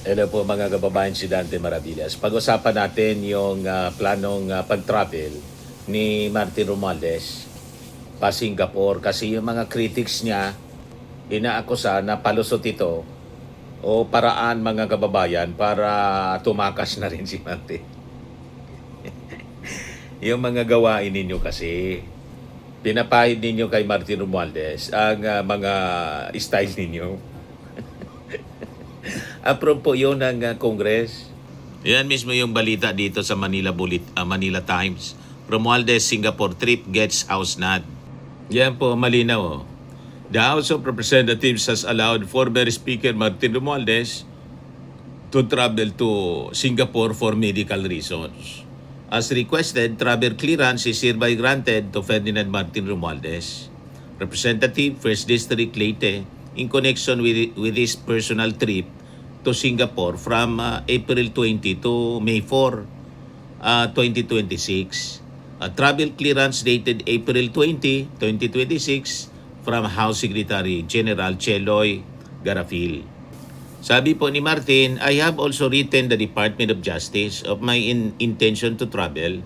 Hello po mga kababayan, si Dante Maravillas. Pag-usapan natin yung planong pag-travel ni Martin Romualdez pa Singapore kasi yung mga critics niya inaakusa na palusot ito o paraan mga kababayan para tumakas na rin si Martin. Yung mga gawain ninyo kasi, pinapahid ninyo kay Martin Romualdez ang mga style ninyo. Approve po yun ng Congress. Yan mismo yung balita dito sa Manila Times. Romualdez Singapore trip gets House nod. Yan po, malinaw. Oh. The House of Representatives has allowed former Speaker Martin Romualdez to travel to Singapore for medical reasons. As requested, travel clearance is hereby granted to Ferdinand Martin Romualdez, Representative 1st District Leyte, in connection with his personal trip to Singapore from April 20 to May 4, 2026. A travel clearance dated April 20, 2026 from House Secretary General Cheloy Garafil. Sabi po ni Martin, I have also written the Department of Justice of my intention to travel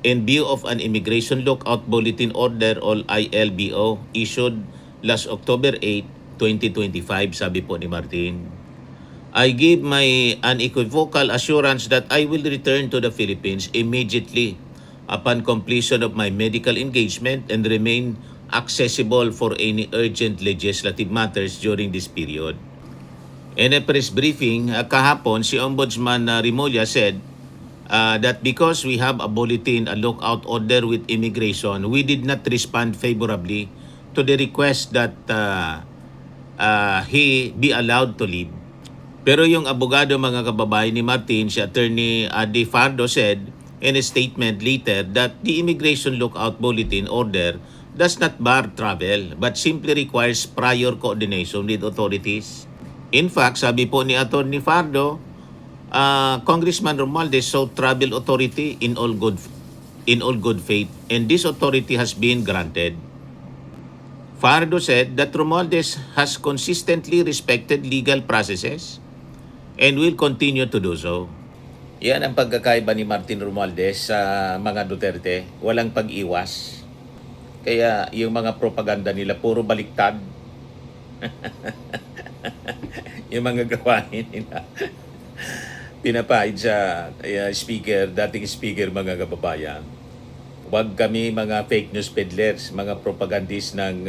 in view of an Immigration Lookout Bulletin Order or ILBO issued last October 8, 2025, sabi po ni Martin. I give my unequivocal assurance that I will return to the Philippines immediately upon completion of my medical engagement and remain accessible for any urgent legislative matters during this period. In a press briefing kahapon, si Ombudsman Remulla said that because we have a bulletin, a lookout order with immigration, we did not respond favorably to the request that he be allowed to leave. Pero yung abogado mga kababayan ni Martin, si Attorney Adi Fardo said in a statement later that the immigration lookout bulletin order does not bar travel but simply requires prior coordination with authorities. In fact, sabi po ni Attorney Fardo, Congressman Romualdez sought travel authority in all good faith, and this authority has been granted. Fardo said that Romualdez has consistently respected legal processes and will continue to do so. Yan ang pagkakaiba ni Martin Romualdez sa mga Duterte, walang pag-iwas. Kaya yung mga propaganda nila puro baliktad. Yung mga gawain nila pinapahid sa dating speaker mga kababayan. Huwag kami mga fake news peddlers, mga propagandist ng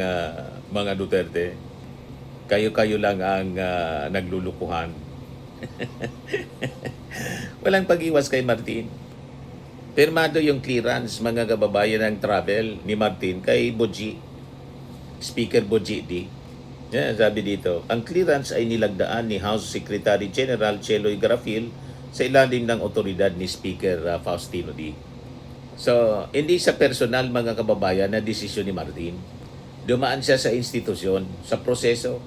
mga Duterte. Kayo-kayo lang ang naglulukuhan. Walang pag-iwas kay Martin. Pirmado yung clearance mga kababayan ng travel ni Martin kay Boji, Speaker Boji D. Yan, sabi dito, ang clearance ay nilagdaan ni House Secretary General Cheloy Garafil sa ilalim ng otoridad ni Speaker Faustino D. So, hindi sa personal mga kababayan na desisyon ni Martin. Dumaan siya sa institusyon, sa proseso.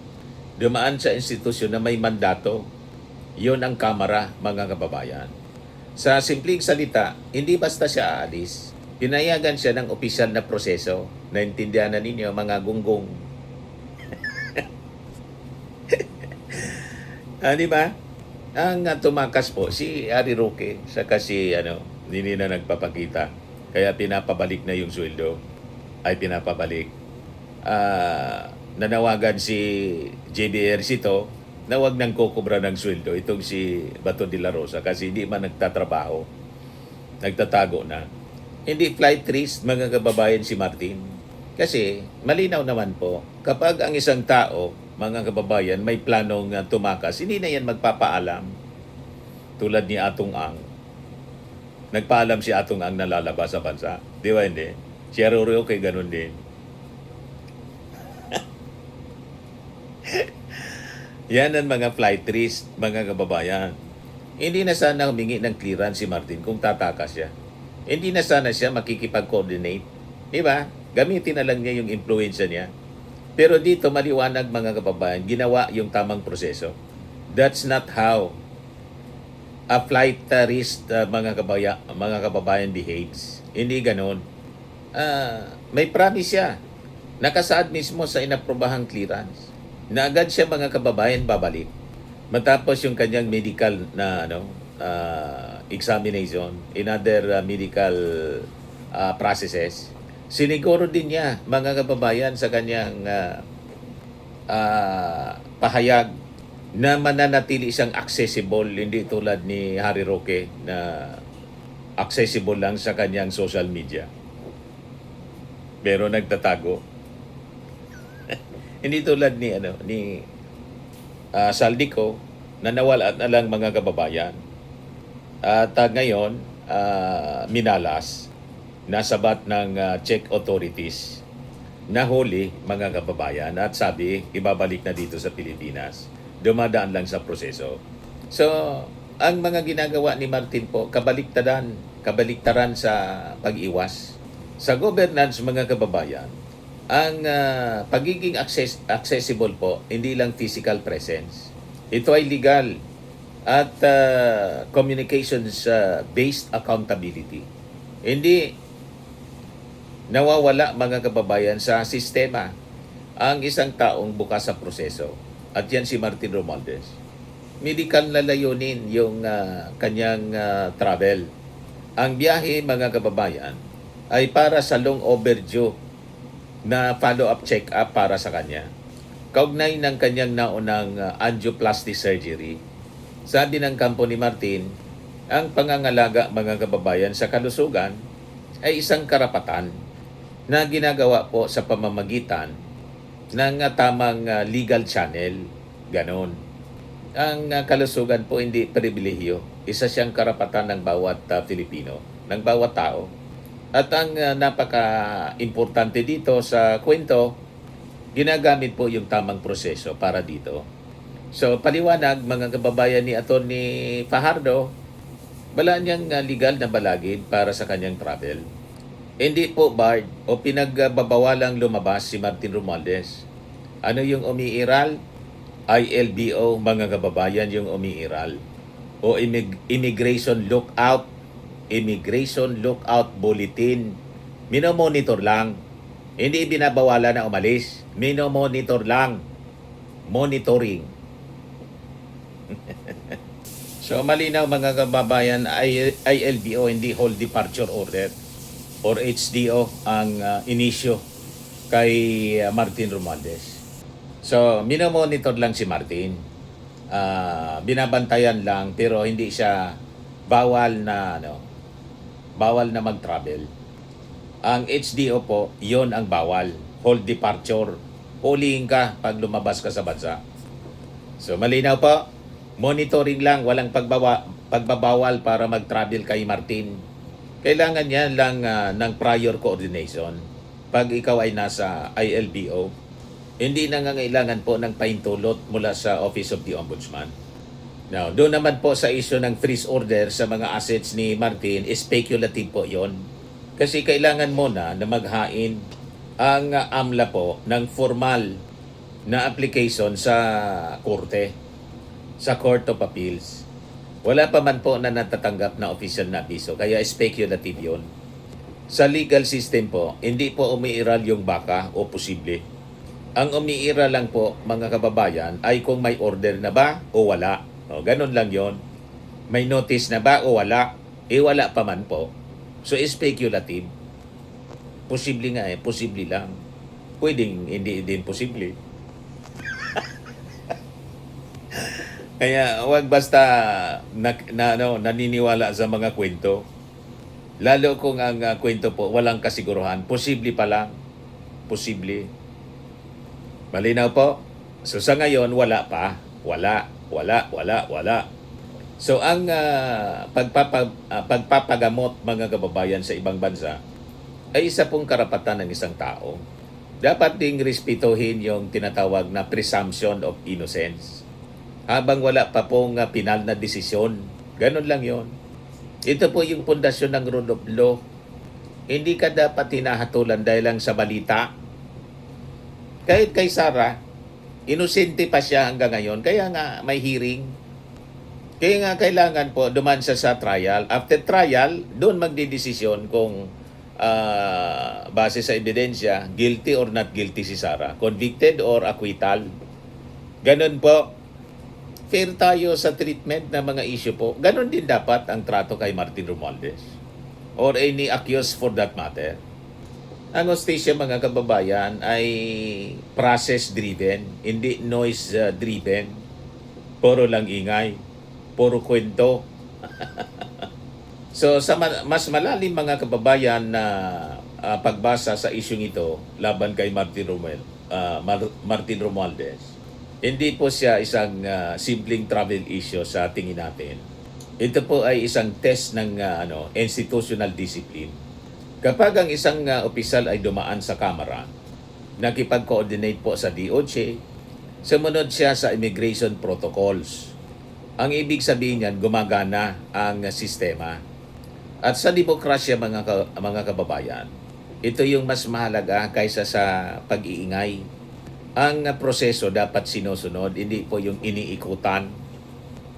Dumaan sa institusyon na may mandato. Yon ang Kamara mga kababayan. Sa simpleng salita, hindi basta siya aalis. Pinayagan siya ng opisyal na proseso. Naintindihan na ninyo mga gunggong. Di ba? Ang tumakas po si Ari Roque saka si hindi na nagpapakita. Kaya pinapabalik na yung sweldo. Ay pinapabalik. Nanawagan si JBR Sito na wag nang kukubra ng sweldo itong si Bato de la Rosa kasi hindi man nagtatrabaho. Nagtatago na. Hindi flight risk mga kababayan si Martin. Kasi malinaw naman po, kapag ang isang tao, mga kababayan, may planong tumakas, hindi na yan magpapaalam. Tulad ni Atong Ang. Nagpaalam si Atong Ang na lalabas sa bansa. Di ba hindi? Si Arroyo kay ganun din. Yan ang mga flight risk, mga kababayan. Hindi na sana humingi ng clearance si Martin kung tatakas siya. Hindi na sana siya makikipag-coordinate. Di ba? Gamitin na lang niya yung influensya niya. Pero dito maliwanag mga kababayan, ginawa yung tamang proseso. That's not how a flight risk mga kababayan behaves. Hindi ganoon. May promise siya. Nakasaad mismo sa inaprobahang clearance. Na agad siya mga kababayan babalik. Matapos yung kanyang medical na examination, in other medical processes, siniguro din niya, mga kababayan, sa kanyang pahayag na mananatili siyang accessible, hindi tulad ni Harry Roque na accessible lang sa kanyang social media. Pero nagtatago. Hindi tulad ni Saldico na nawala na lang, mga kababayan. At ngayon, minalas, nasabat ng check authorities, nahuli, mga kababayan, at sabi, ibabalik na dito sa Pilipinas. Dumadaan lang sa proseso. So, ang mga ginagawa ni Martin po, kabaliktaran sa pag-iwas. Sa governance, mga kababayan, ang pagiging accessible po, hindi lang physical presence. Ito ay legal at communications-based accountability. Hindi nawawala, mga kababayan, sa sistema ang isang taong bukas sa proseso. At yan si Martin Romualdez. Medical na layunin yung kanyang travel. Ang biyahe, mga kababayan, ay para sa long overdue na follow-up check-up para sa kanya. Kaugnay ng kanyang naunang angioplasty surgery, sabi ng kampo ni Martin, ang pangangalaga, mga kababayan, sa kalusugan ay isang karapatan na ginagawa po sa pamamagitan ng tamang legal channel. Ganon. Ang kalusugan po hindi pribilehiyo. Isa siyang karapatan ng bawat Pilipino, ng bawat tao. At ang napaka-importante dito sa kwento, ginagamit po yung tamang proseso para dito. So, paliwanag, mga kababayan, ni Atty. Fajardo, wala niyang legal na balagid para sa kanyang travel. Hindi po barred o pinagbabawalang lumabas si Martin Romualdez. Ano yung umiiral? ILBO, mga kababayan, yung umiiral. O Immigration Lookout Bulletin. Minomonitor lang. Hindi binabawala na umalis. Minomonitor lang. Monitoring. So, malinaw, mga kababayan, ILBO, hindi Hold Departure Order or HDO ang inisyo kay Martin Romualdez. So, minomonitor lang si Martin. Binabantayan lang, pero hindi siya bawal na mag-travel. Ang HDO po, yon ang bawal. Hold departure. Huliin ka pag lumabas ka sa bansa. So, malinaw po. Monitoring lang, walang pagbabawal para mag-travel kay Martin. Kailangan niya lang ng prior coordination. Pag ikaw ay nasa ILBO, hindi nangangailangan po ng pahintulot mula sa Office of the Ombudsman. Now, doon naman po sa issue ng freeze order sa mga assets ni Martin, speculative po yon. Kasi kailangan muna na maghain ang AMLA po ng formal na application sa korte, sa Court of Appeals. Wala pa man po na natatanggap na official na abiso, kaya speculative yon. Sa legal system po, hindi po umiiral yung baka o posible. Ang umiiral lang po, mga kababayan, ay kung may order na ba o wala. O, ganun lang yon. May notice na ba o wala? Wala pa man po. So, speculative. Posible nga posible lang. Pwedeng hindi din posible. Kaya huwag basta naniniwala sa mga kwento. Lalo kung ang kwento po walang kasiguruhan. Posible pa lang. Posible. Malinaw po? So sa ngayon, wala pa. Wala. So ang pagpapagamot, mga kababayan, sa ibang bansa ay isa pong karapatan ng isang tao. Dapat ding respetuhin yung tinatawag na presumption of innocence. Habang wala pa pong pinal na desisyon. Ganun lang yon. Ito po yung pundasyon ng rule of law. Hindi ka dapat hinahatulan dahil lang sa balita. Kahit kay Sarah, inosente pa siya hanggang ngayon. Kaya nga may hearing. Kaya nga kailangan po duman siya sa trial. After trial, doon magdidesisyon kung base sa ebidensya, guilty or not guilty si Sarah. Convicted or acquittal. Ganun po. fair tayo sa treatment ng mga issue po. Ganon din dapat ang trato kay Martin Romualdez or any accused for that matter. Ang hostisya, mga kababayan, ay process-driven, hindi noise-driven. Puro lang ingay, puro kwento. So sa mas malalim, mga kababayan, na pagbasa sa isyung ito laban kay Martin Romualdez, hindi po siya isang simpleng travel issue sa tingin natin. Ito po ay isang test ng institutional discipline. Kapag ang isang opisyal ay dumaan sa kamera, nakipag-coordinate po sa DOJ, sumunod siya sa immigration protocols. Ang ibig sabihin niyan, gumagana ang sistema. At sa demokrasya, mga kababayan, ito yung mas mahalaga kaysa sa pag-iingay. Ang proseso dapat sinusunod, hindi po yung iniikutan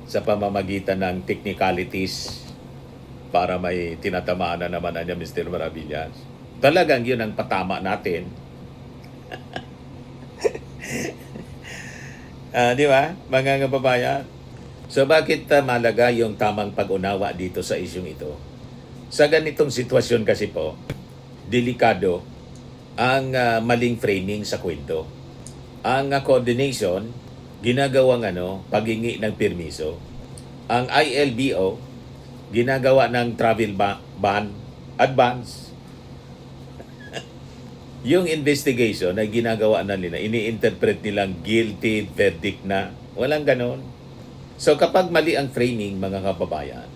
sa pamamagitan ng technicalities para may tinatamaan na naman niya Mr. Maravillas. Talagang yun ang patama natin. Di ba, mga kababayan? So bakit malaga yung tamang pag-unawa dito sa isyong ito? Sa ganitong sitwasyon kasi po, delikado ang maling framing sa kwento. Ang coordination, ginagawang paghingi ng permiso. Ang ILBO, ginagawa ng travel ban, advance. Yung investigation na ginagawa na nila, ini-interpret nilang guilty verdict na. Walang ganon. So kapag mali ang framing, mga kababayan,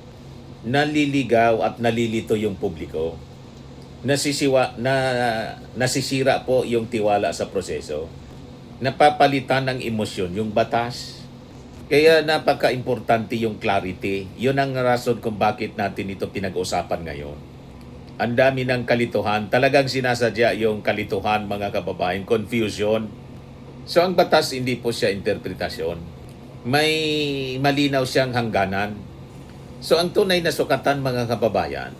naliligaw at nalilito yung publiko. Nasisira po yung tiwala sa proseso. Napapalitan ng emosyon yung batas. Kaya napaka-importante yung clarity. Yun ang rason kung bakit natin ito pinag-usapan ngayon. Ang dami ng kalituhan. Talagang sinasadya yung kalituhan, mga kababayan. Confusion. So ang batas, hindi po siya interpretasyon. May malinaw siyang hangganan. So ang tunay na sukatan, mga kababayan,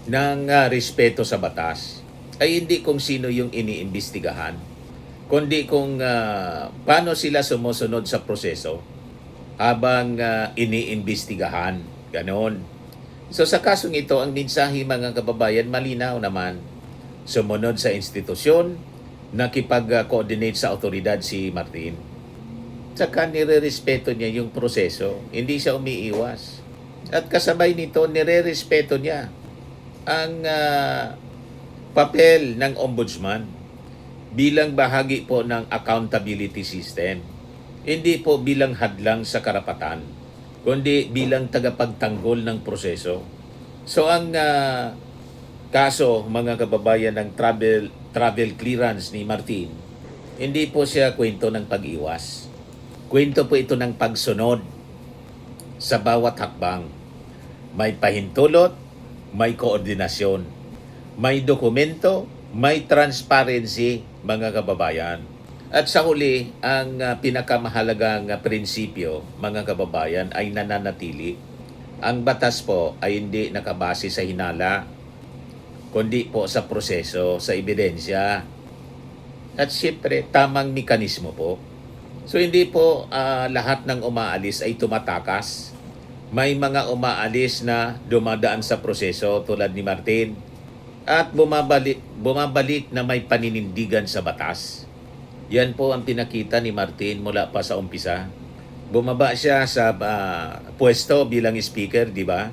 ng respeto sa batas ay hindi kung sino yung iniimbestigahan, kundi kung paano sila sumusunod sa proseso habang iniimbestigahan. Ganon. So sa kasong ito, ang mensahe, mga kababayan, malinaw naman. Sumunod sa institusyon, nakipag-coordinate sa otoridad si Martin. Saka nire-respeto niya yung proseso. Hindi siya umiiwas. At kasabay nito, nire-respeto niya ang papel ng ombudsman bilang bahagi po ng accountability system. Hindi po bilang hadlang sa karapatan, kundi bilang tagapagtanggol ng proseso. So ang kaso, mga kababayan, ng travel clearance ni Martin, hindi po siya kwento ng pag-iwas. Kwento po ito ng pagsunod sa bawat hakbang. May pahintulot, may koordinasyon, may dokumento, may transparency, mga kababayan. At sa huli, ang pinakamahalagang prinsipyo, mga kababayan, ay nananatili. Ang batas po ay hindi nakabase sa hinala, kundi po sa proseso, sa ebidensya. At siyempre, tamang mekanismo po. So hindi po lahat ng umaalis ay tumatakas. May mga umaalis na dumadaan sa proseso tulad ni Martin at bumabalik na may paninindigan sa batas. Yan po ang pinakita ni Martin mula pa sa umpisa. Bumaba siya sa pwesto bilang speaker, di ba?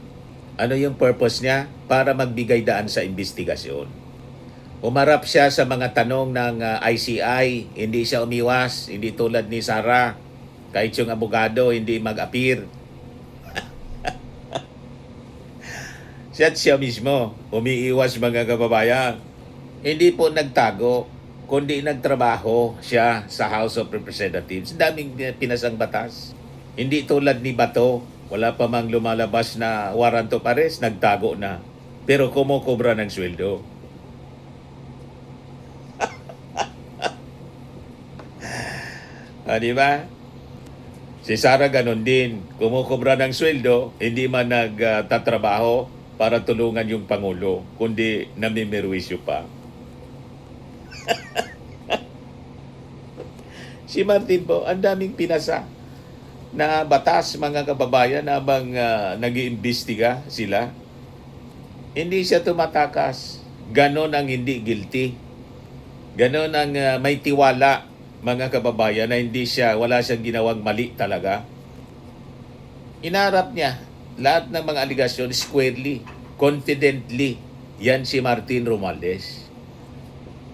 Ano yung purpose niya? Para magbigay daan sa investigasyon. Umarap siya sa mga tanong ng ICI, hindi siya umiwas, hindi tulad ni Sarah. Kahit yung abogado, hindi mag-appear. Siya mismo, umiiwas, mga kababayan. Hindi po nagtago, kundi nagtrabaho siya sa House of Representatives. Daming pinasang batas. Hindi tulad ni Bato, wala pa mang lumalabas na warrant of arrest, nagtago na. Pero kumukobra ng sweldo. Di ba? Si Sara ganon din. Kumukobra ng sweldo, hindi man nagtatrabaho para tulungan yung Pangulo, kundi namimirwisyo pa. Si Martin po, ang daming pinasa. na batas, mga kababayan, habang nag-iimbestiga sila. Hindi siya tumatakas. Ganon ang hindi guilty. Ganon ang may tiwala, mga kababayan, na wala siyang ginawang mali talaga. Inarap niya lahat ng mga aligasyon squarely, confidently. Yan si Martin Romualdez.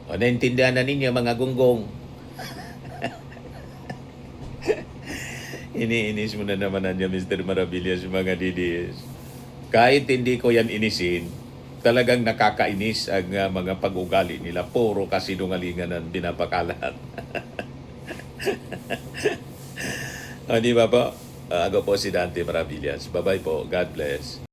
O, naintindihan na ninyo, mga gunggong. Iniinis mo na naman niya, Mr. Maravillas, mga DDS. Kahit hindi ko yan inisin, talagang nakakainis ang mga pag-ugali nila. Puro kasinungalingan ang binapakalat. O, di ba po? Ako po si Dante Maravillas. Bye-bye po. God bless.